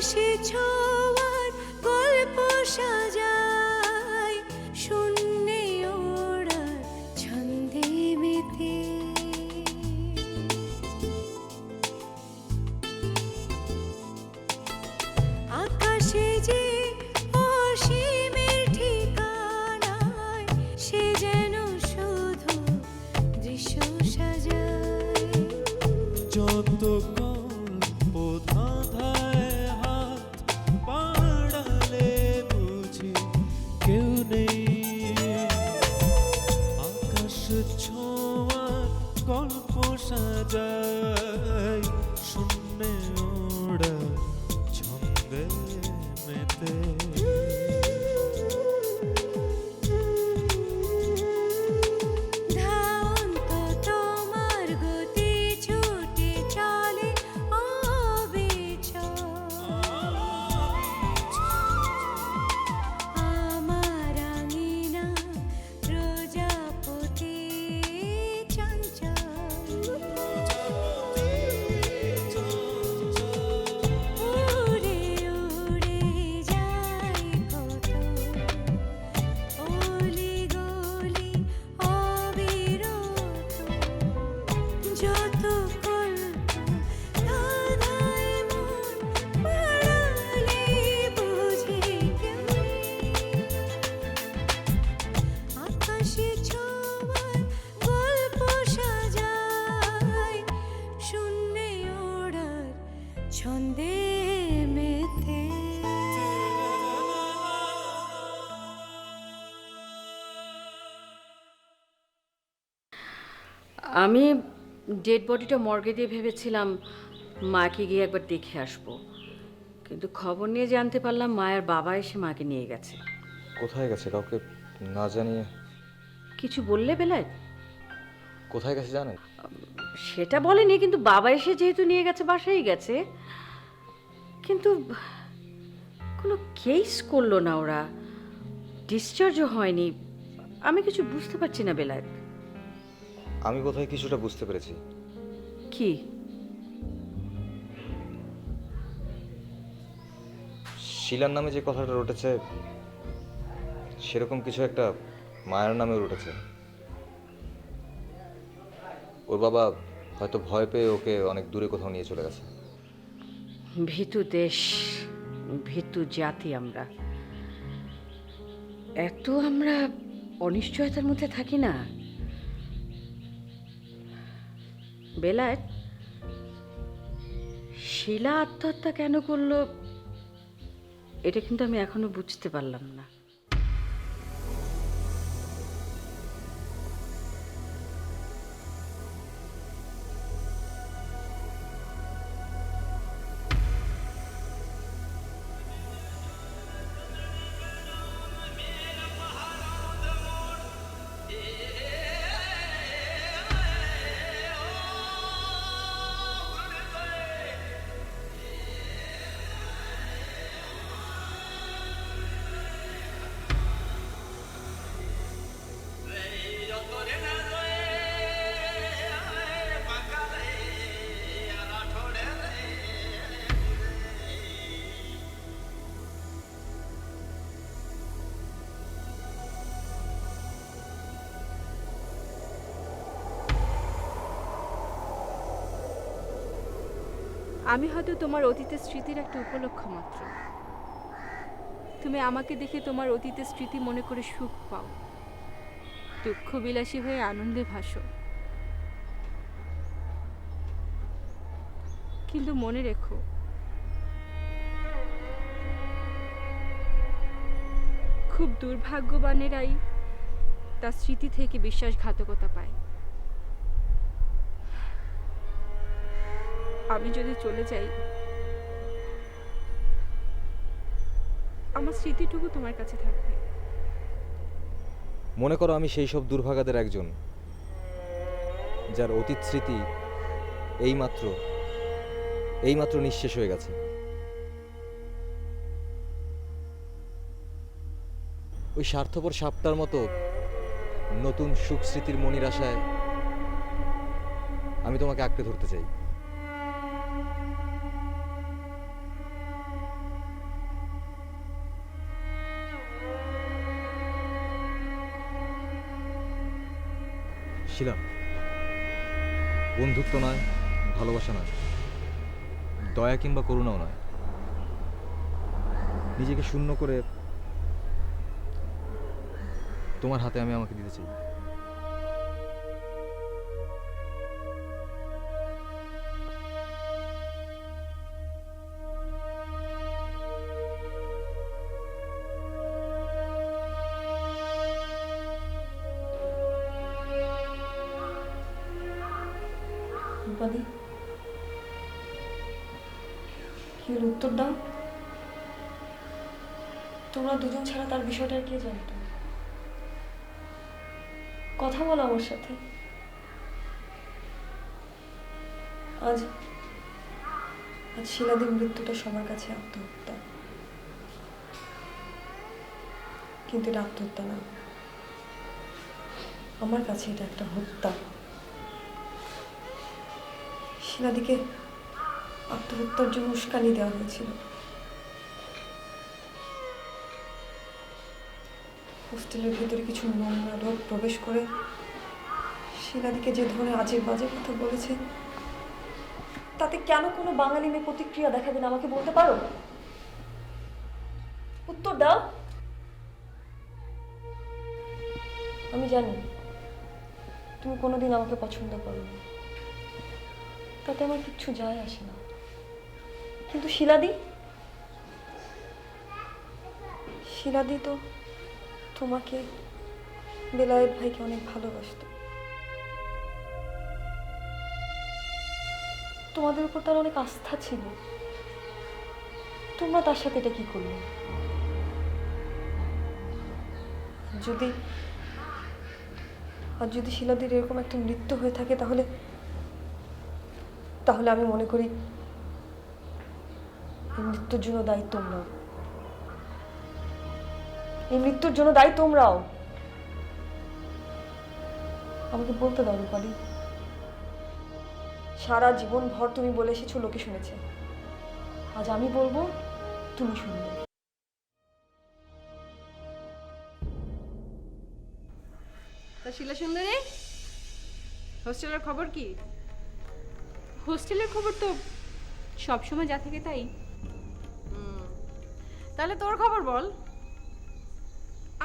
আকাশে ছোঁয়ার গল্প সাজাই, শূন্যে ওড়ার ছন্দে মেতে। আকাশে যে অসীমের ঠিকানায়, সে যেন শুধু দৃশ্য সাজায়। যত গল্প ধাঁধায় হাত বাড়ালে বুঝি কেউ নেই, আকাশ ছোঁয়ার গল্প সাজায়, শূন্যে ওড়া ছন্দে মেতে। ধাওন্ত তোমার গতি ছুটে চলে অবিচল, আমার আঙিনা প্রজাপতি চঞ্চল। উড়ে উড়ে যায় কত অলি গলি অবিরত, যত গল্প ধাঁধায় মন বাড়ালে বুঝি কেউ নেই। আকাশে ছোঁয়ার গল্প সাজাই, শূন্যে ওড়ার ছন্দে মেতে। আমি ডেড বডিটা মর্গে দিয়ে ভেবেছিলাম মাকে গিয়ে একবার দেখে আসবো, কিন্তু খবর নিয়ে জানতে পারলাম মায়ের বাবা এসে মাকে নিয়ে গেছে। কোথায় গেছে কাউকে না জানিয়ে? কিছু বললে বেলায়? কোথায় গেছে জানেন? সেটা বলেনি, কিন্তু বাবা এসে যেহেতু নিয়ে গেছে বাসায় গেছে। কিন্তু কোনো কেস করলো না ওরা, ডিসচার্জও হয়নি। আমি কিছু বুঝতে পারছি না বেলায়। আমি বোধহয় কিছুটা বুঝতে পেরেছি। কি? শিলার নামে যে কথাটা রটেছে সেরকম কিছু একটা মায়ের নামে রটেছে। ওর বাবা হয়তো ভয় পেয়ে ওকে অনেক দূরে কোথাও নিয়ে চলে গেছে। ভীতু দেশ, ভীতু জাতি আমরা। এত আমরা অনিশ্চয়তার মধ্যে থাকি না বেলায়। শিলা আত্মহত্যা কেন করলো এটা কিন্তু আমি এখনো বুঝতে পারলাম না। আমি হয়তো তোমার অতীতের স্মৃতির একটা উপলক্ষ মাত্র। তুমি আমাকে দেখে তোমার অতীতের স্মৃতি মনে করে সুখ পাও, দুঃখ বিলাসী হয়ে আনন্দে ভাসো। কিন্তু মনে রেখো, খুব দুর্ভাগ্যবানেরাই তার স্মৃতি থেকে বিশ্বাসঘাতকতা পায়। আমি যদি চলে যাই, আমার স্মৃতিটুকু তোমার কাছে থাকবে। মনে করো আমি সেই সব দুর্ভাগাদের একজন, যার অতীত স্মৃতি এইমাত্র নিঃশেষ হয়ে গেছে। ওই স্বার্থপর সাপটার মতো নতুন সুখ স্মৃতির মনির আশায় আমি তোমাকে আঁকড়ে ধরতে চাই। শিলা, বন্ধুত্ব নয়, ভালোবাসা নয়, দয়া কিংবা করুণাও নয়, নিজেকে শূন্য করে তোমার হাতে আমি আমাকে দিতে চাই। রূপালি, কি হলো? উত্তর দাও। তোমরা দুজন ছাড়া তার বিষয়টা কে জানতো? কথা বলো আমার সাথে। আজ আজ শিলাদির মৃত্যুটা সবার কাছে আত্মহত্যা, কিন্তু এটা আত্মহত্যা না, আমার কাছে এটা একটা হত্যা। শিলাদিকে আত্মহত্যার জন্য উস্কানি দেওয়া হয়েছিল। হোস্টেলের ভেতরে কিছু নোংরা লোক প্রবেশ করে শিলাদিকে যে ধরনের আজে বাজে কথা বলেছে, তাতে কেন কোনো বাঙালি মেয়ে প্রতিক্রিয়া দেখাবে না আমাকে বলতে পারো? উত্তর দাও। আমি জানি তুমি কোনোদিন আমাকে পছন্দ করো না, তাতে আমার কিচ্ছু যায় আসে না, কিন্তু শিলাদি তো তোমাকে, বেলায়েত ভাইকে অনেক ভালোবাসতো। তোমাদের উপর তার অনেক আস্থা ছিল। তোমরা তার সাথে এটা কি করলে? যদি শিলাদির এরকম একটা মৃত্যু হয়ে থাকে, তাহলে আমি মনে করি এই মৃত্যুর জন্য দায়ী তোমরাও। এই মৃত্যুর জন্য দায়ী তোমরাও। আমাকে বলতে দাও রূপালি, সারা জীবন ভর তুমি বলে এসেছো লোকে শুনেছে, আজ আমি বলবো, তুমি শুনবে। তা শিলা সুন্দরী, হোস্টেলের খবর কি? হোস্টেলের খবর তো সবসময় যা থাকে তাই। তাহলে তোর খবর বল।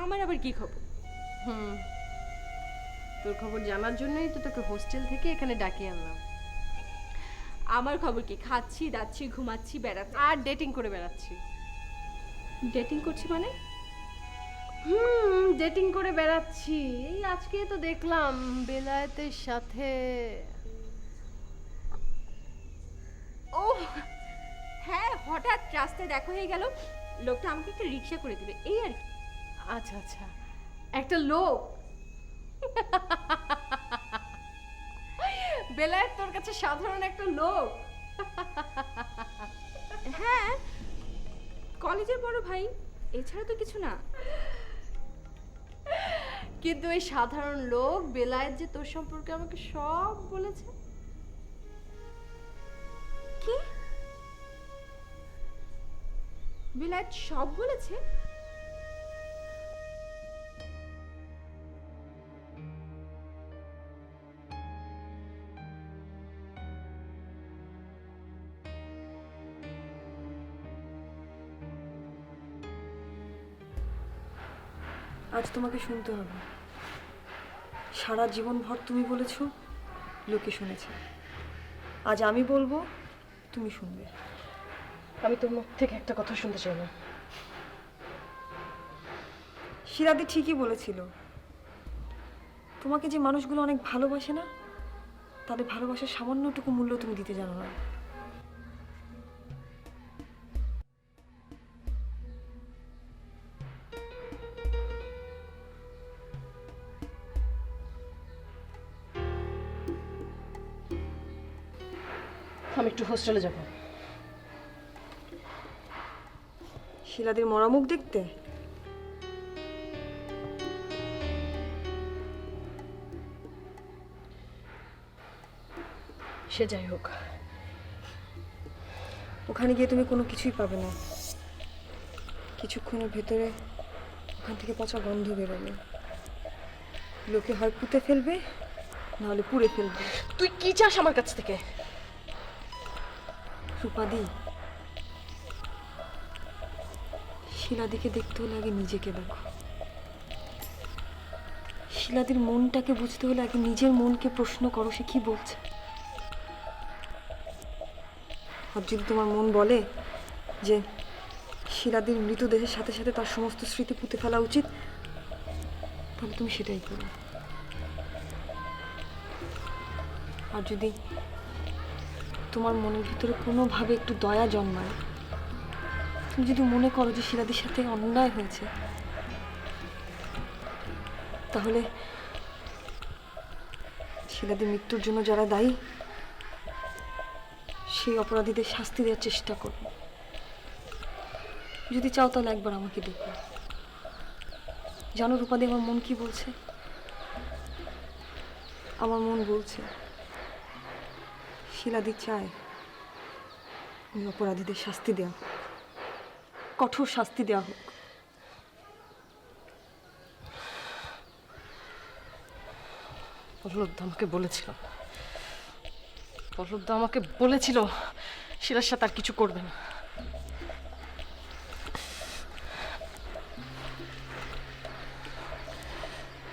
আমার আবার কি খবর? তোর খবর জানার জন্যই তো তোকে হোস্টেল থেকে এখানে ডাকিয়ে আনলাম। আমার খবর কি? খাচ্ছি, দাচ্ছি, ঘুমাচ্ছি, বেড়াচ্ছি আর ডেটিং করে বেড়াচ্ছি। ডেটিং করছি মানে? ডেটিং করে বেড়াচ্ছি। এই আজকে তো দেখলাম বেলায়েতের সাথে। ও হ্যাঁ, হঠাৎ রাস্তায় দেখা হয়ে গেল, লোকটা আমাকে একটা রিক্সা করে দিবে, এই আর কি। আচ্ছা আচ্ছা, একটা লোক। বেলায়েত তোর কাছে সাধারণ একটা লোক? হ্যাঁ, কলেজের বড় ভাই, এছাড়া তো কিছু না। কিন্তু এই সাধারণ লোক বেলায়েত যে তোর সম্পর্কে আমাকে সব বলেছে। কি? বিলাত সব বলেছে? আজ তোমাকে শুনতে হবে। সারা জীবন ভর তুমি বলেছো, লোকে শুনেছে। আজ আমি বলবো, তুমি শুনবে। আমি তোর মুখ থেকে একটা কথা শুনতে চাই না। শিলাদি ঠিকই বলেছিল, তোমাকে যে মানুষগুলো অনেক ভালোবাসে না, তাদের ভালোবাসার সামান্যটুকু মূল্য তুমি দিতে জানো না। আমি একটু হোস্টেলে যাব। শিলাদির মরা মুখ দেখতে? সে যাই হোক, ওখানে গিয়ে তুমি কোনো কিছুই পাবে না। কিছুক্ষণের ভেতরে ওখান থেকে পচা গন্ধ বেরোবে। লোকে হয় পুঁতে ফেলবে, নাহলে পুড়ে ফেলবো। তুই কি চাস আমার কাছ থেকে? রূপাদি, শিলাদিকে দেখতে হলে আগে নিজেকে দেখো। শিলাদির মনটাকে বুঝতে হলে আগে নিজের মনকে প্রশ্ন করো সে কি বলছে। আর যদি তোমার মন বলে যে শিলাদির মৃতদেহের সাথে সাথে তার সমস্ত স্মৃতি পুঁতে ফেলা উচিত, তাহলে তুমি সেটাই করো। আর যদি তোমার মনের ভিতরে কোনোভাবে একটু দয়া জন্মায়, তুমি যদি মনে করো যে শিলাদির সাথে অন্যায় হয়েছে, তাহলে শিলাদির মৃত্যুর জন্য যারা দায়ী সেই অপরাধীদের শাস্তি দেওয়ার চেষ্টা করো। যদি চাও তাহলে একবার আমাকে দেখো। জানো রূপাদি, আমার মন কি বলছে? আমার মন বলছে শিলাদি চায় ওই অপরাধীদের শাস্তি দেওয়া হোক, কঠোর শাস্তি দেওয়া হোক। পল্লবদা আমাকে বলেছিল, পল্লবদা আমাকে বলেছিল শিলার সাথে আর কিছু করবে না।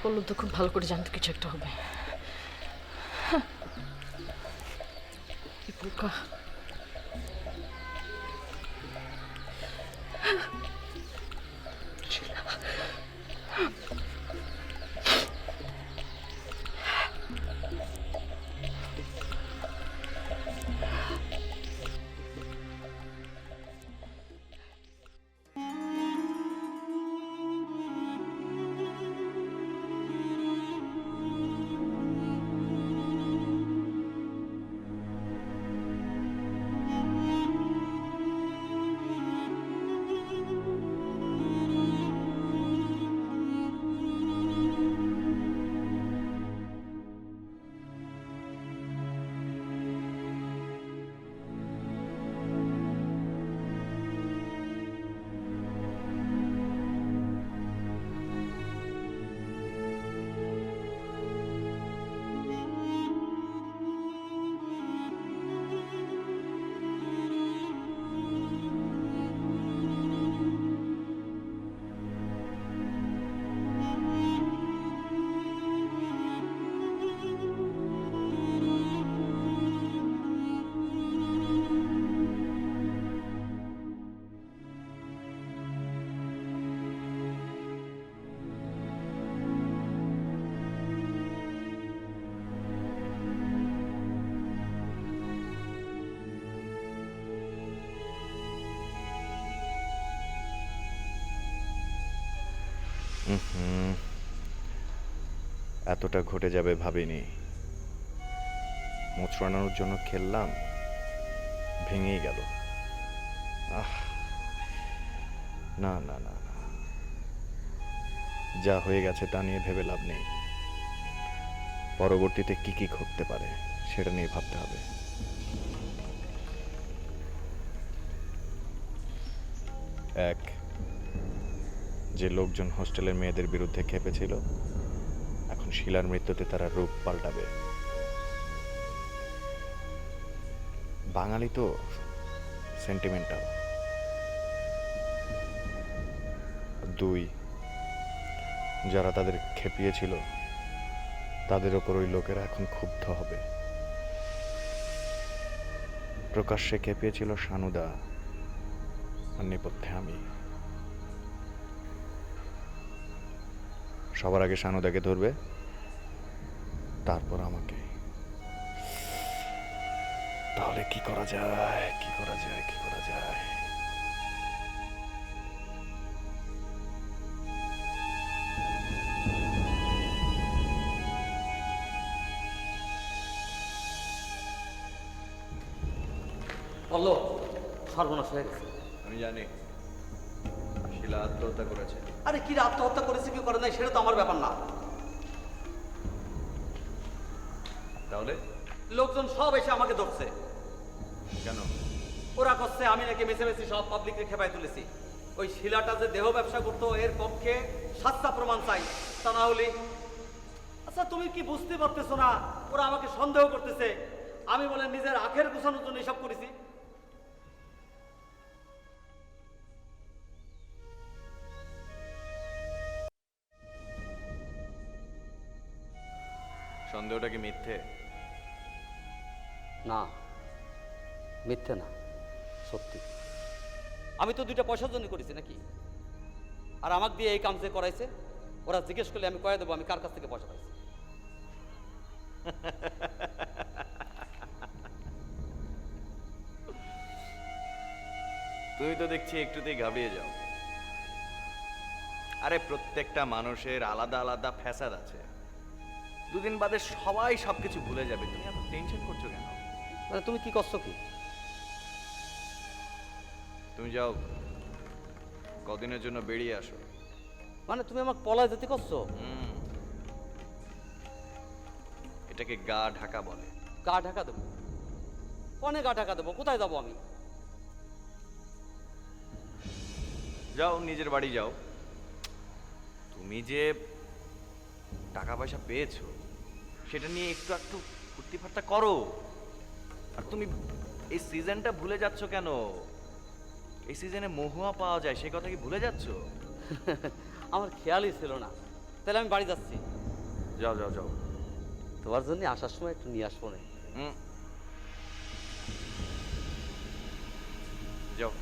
পল্লবদা খুব ভালো করে জানতো কিছু একটা হবে। এই বোকা। এতটা ঘটে যাবে ভাবিনি। মোচড়ানোর জন্য খেললাম, ভেঙেই গেল। আহ, না না না না, যা হয়ে গেছে তা নিয়ে ভেবে লাভ নেই। পরবর্তীতে কি কি ঘটতে পারে সেটা নিয়ে ভাবতে হবে। এক, যে লোকজন হোস্টেলের মেয়েদের বিরুদ্ধে খেপেছিল, এখন শিলার মৃত্যুতে তারা রূপ পাল্টাবে। বাঙালি তো সেন্টিমেন্টাল। দুই, যারা তাদের খেপিয়েছিল তাদের ওপর ওই লোকেরা এখন ক্ষুব্ধ হবে। প্রকাশ্যে খেপিয়েছিল সানুদা, আর নেপথ্যে আমি। সবার আগে সানুদাকে ধরবে, তারপর আমাকে। তাহলে কি করা যায়, কি করা যায়, কি করা যায়? বললো সর্বনাশ হয়ে গেছে। আমি জানি শিলা আত্মহত্যা করেছে। আরে কি আত্মহত্যা করেছে কি করে নাই সেটা তো আমার ব্যাপার না। তাহলে লোকজন সব এসে আমাকে ধরছে। কেন? ওরা করছে আমি নাকি মেসে সব পাবলিককে খেপায় তুলেছি। ওই শিলাটা যে দেহ ব্যবসা করতো এর পক্ষে সাচ্চা প্রমাণ চাই, তা না হলে আচ্ছা তুমি কি বুঝতে পারতেছো না ওরা আমাকে সন্দেহ করতেছে আমি বলে নিজের আখের গোছানোর জন্য এসব করেছি? সন্দেহটা কি মিথ্যে? না, মিথ্যে না, সত্যি। আমি তো 2টা পয়সার জন্য করেছি নাকি? আর আমাকে দিয়ে এই কাম যে করাইছে, ওরা জিজ্ঞেস করলে আমি কয়ে দেবো আমি কার কাছ থেকে পয়সা পাইছি। তুমি তো দেখছি একটুতেই ঘাবড়িয়ে যাও। আরে প্রত্যেকটা মানুষের আলাদা আলাদা ফ্যাসাদ আছে, 2 দিন বাদে সবাই সবকিছু ভুলে যাবে। তুমি এত টেনশন করছো কেন? মানে তুমি কি করছো কি? তুমি যাও, কদিনের জন্য বেরিয়ে আসো। মানে তুমি আমাকে পলায় যেতে করছো? এটাকে গা ঢাকা বলে। গা ঢাকা দেবো? কনে গা ঢাকা দেবো? কোথায় যাবো আমি? যাও, নিজের বাড়ি যাও। তুমি যে টাকা পয়সা পেয়েছো সেটা নিয়ে একটু একটু ফুর্তি ফার্তা করো। আর তুমি এই সিজনটা ভুলে যাচ্ছ কেন? এই সিজনে মহুয়া পাওয়া যায়, সে কথা কি ভুলে যাচ্ছ? আমার খেয়ালই ছিল না। তাহলে আমি বাড়ি যাচ্ছি। যাও যাও যাও। তোমার জন্য আসার সময় একটু নিয়ে আসবো না? যাও।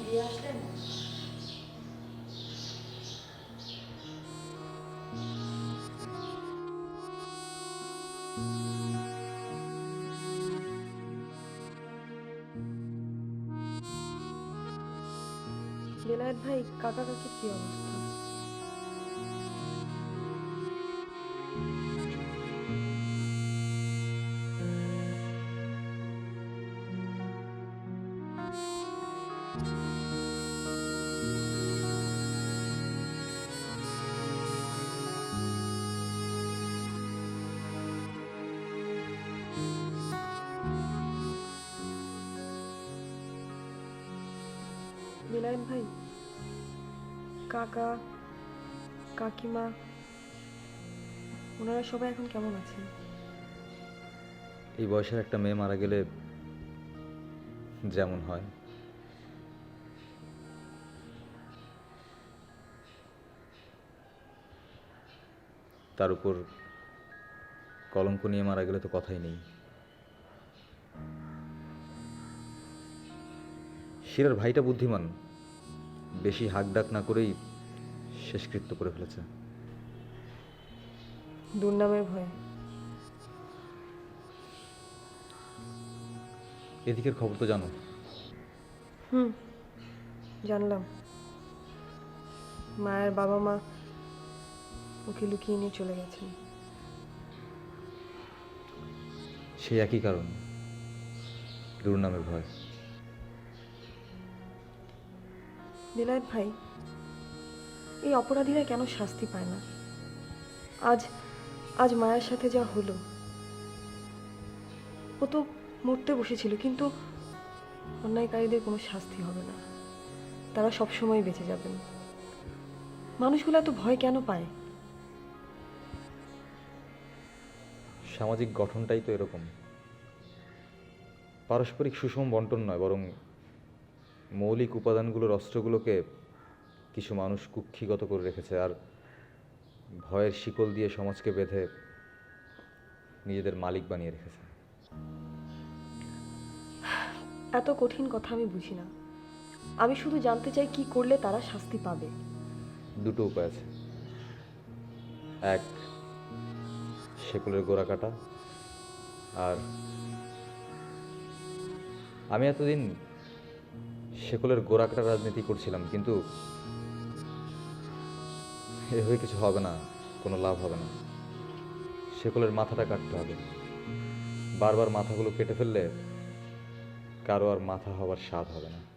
দিয়ে আসলেন? বেলায়েত ভাই, কাকা কাকির কি অবস্থা? বেলায়েত ভাই, কাকা কাকিমা ওনারা সবাই এখন কেমন আছেন? এই বয়সের একটা মেয়ে মারা গেলে যেমন হয়, তার উপর কলঙ্ক নিয়ে মারা গেলে তো কথাই নেই। শিরার ভাইটা বুদ্ধিমান, বেশি হাঁকডাক না করেই শেষকৃত্য করে ফেলেছে। দুর্নামের ভয়ে? এদিকের খবর তো জানো? জানলাম। মায়ের বাবা মা ওকে লুকিয়ে নিয়ে চলে গেছেন। সে একই কারণ, দুর্নামের ভয়। বেলায়েত ভাই, এই অপরাধীরা কেন শাস্তি পায় না? আজ আজ মায়ের সাথে যা হলো, ও তো মরতে বসেছিল, কিন্তু অন্যায়কারীদের কোনো শাস্তি হবে না, তারা সবসময় বেঁচে যাবেন। মানুষগুলো এত ভয় কেন পায়? সামাজিক গঠনটাই তো এরকম। পারস্পরিক সুষম বন্টন নয়, বরং মৌলিক উপাদানগুলোর অস্ত্রগুলোকে কিছু মানুষ কুক্ষিগত করে রেখেছে, আর ভয়ের শিকল দিয়ে সমাজকে বেঁধে নিজেদের মালিক বানিয়ে রেখেছে। এত কঠিন কথা আমি বুঝি না। আমি শুধু জানতে চাই কি করলে তারা শাস্তি পাবে। দুটো উপায় আছে। এক, শেকলের গোড়া কাটা। আর আমি এতদিন শেকলের গোড়া কাটা রাজনীতি করছিলাম, কিন্তু এভাবে কিছু হবে না, কোনো লাভ হবে না। শেকলের মাথাটা কাটতে হবে। বারবার মাথাগুলো কেটে ফেললে কারো আর মাথা হওয়ার স্বাদ হবে না।